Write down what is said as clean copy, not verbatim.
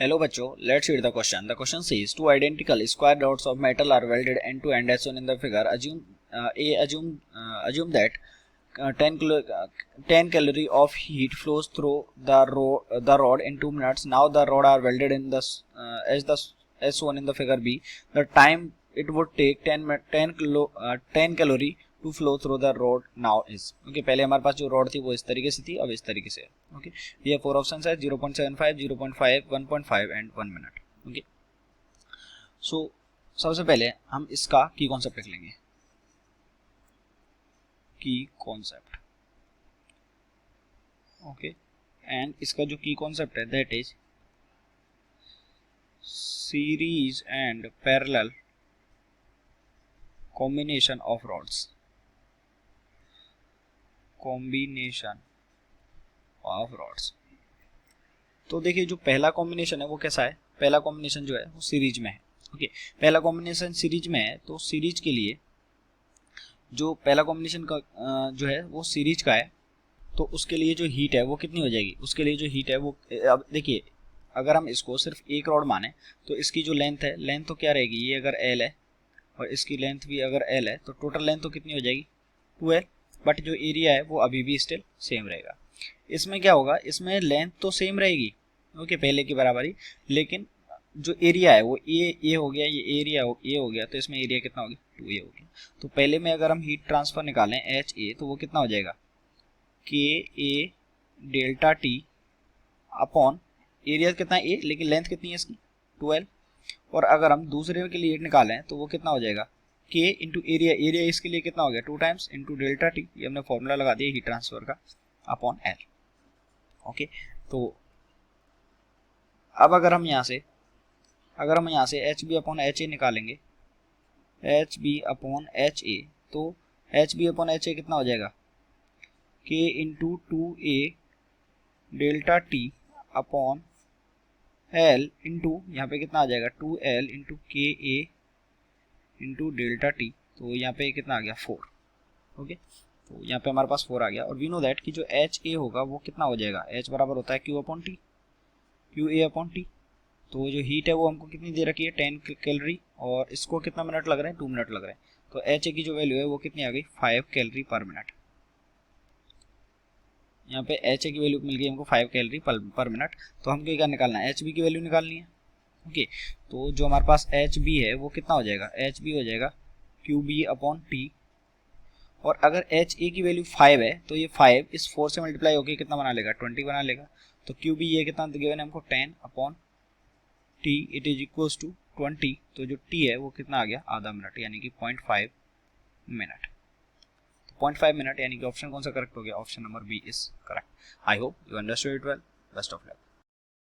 Hello बच्चों, let's read the question. The question says two identical square rods of metal are welded end to end as shown in the figure. Assume that 10 calorie of heat flows through the rod in 2 minutes. Now the rod are welded in as shown in the figure B. The time it would take 10 calorie to flow through the road now is okay. पहले हमारे पास जो road थी वो इस तरीके से थी, अब इस तरीके से ओके। ये 4 ऑप्शंस है 0.75, 0.5, 1.5 एंड 1 मिनट ओके। सो सबसे पहले हम इसका की कॉन्सेप्ट लिख लेंगे, की कॉन्सेप्ट ओके। एंड इसका जो की कॉन्सेप्ट है that is series and parallel combination of rods, combination of rods. तो देखिए जो पहला कॉम्बिनेशन है वो कैसा है, पहला कॉम्बिनेशन जो है वो सीरीज में है ओके। पहला कॉम्बिनेशन सीरीज में है तो सीरीज के लिए जो पहला कॉम्बिनेशन का जो है वो सीरीज का है, तो उसके लिए जो हीट है वो कितनी हो जाएगी, उसके लिए जो हीट है वो अब देखिए अगर हम इसको सिर्फ एक रॉड माने तो इसकी जो लेंथ है, लेंथ तो क्या रहेगी, ये अगर एल है और इसकी लेंथ भी अगर एल है तो टोटल लेंथ तो कितनी हो जाएगी 2L, बट जो एरिया है वो अभी भी स्टिल सेम रहेगा। इसमें क्या होगा, इसमें लेंथ तो सेम रहेगी ओके पहले की बराबर ही, लेकिन जो एरिया है वो ए हो गया, ये एरिया ए हो गया, तो इसमें एरिया कितना हो गया 2A हो गया। तो पहले में अगर हम हीट ट्रांसफर निकालें एच ए तो वो कितना हो जाएगा के ए डेल्टा टी अपॉन एरिया कितना ए लेकिन लेंथ कितनी है इसकी 2L। और अगर हम दूसरे के लिए निकालें तो वो कितना हो जाएगा के इंटू एरिया, एरिया इसके लिए कितना हो गया 2 टाइम्स इंटू डेल्टा टी, ये हमने फॉर्मूला लगा दिया हीट ट्रांसफर का अपॉन एल ओके। तो अब अगर हम यहाँ से H B upon H A निकालेंगे, H B upon H A, तो H B upon H A कितना हो जाएगा K into 2A delta T upon L into यहाँ पे कितना आ जाएगा 2L इंटू के ए इंटू डेल्टा टी, तो यहाँ पे कितना आ गया 4 ओके। तो यहाँ पे हमारे पास 4 आ गया। और वी नो दैट कि जो एच ए होगा वो कितना हो जाएगा, एच बराबर होता है Q upon T, Q A upon T. तो जो हीट है वो हमको कितनी दे रखी है 10 कैलोरी, और इसको कितना मिनट लग रहे हैं 2 मिनट लग रहे हैं। तो एच ए की जो वैल्यू है वो कितनी आ गई 5 कैलोरी पर मिनट। यहाँ पे एच ए की वैल्यू मिल गई हमको 5 कैलोरी पर मिनट। तो हमको क्या निकालना है, एच बी की वैल्यू निकालनी है ओके। तो जो हमारे पास एच बी है वो कितना हो जाएगा, एच बी हो जाएगा क्यू बी अपॉन टी। और अगर एच ए की वैल्यू 5 है तो ये 5 इस 4 से मल्टीप्लाई होकर कितना बना लेगा 20 बना लेगा। तो क्यू बी ये कितना गिवन है हमको 10 upon t, it is equals to 20। तो जो टी है वो कितना आ गया आधा मिनट, यानी कि 0.5 मिनट। 0.5 मिनट यानी कि ऑप्शन कौन सा करेक्ट हो गया, option number B is correct. I hope you understood it well, best of luck.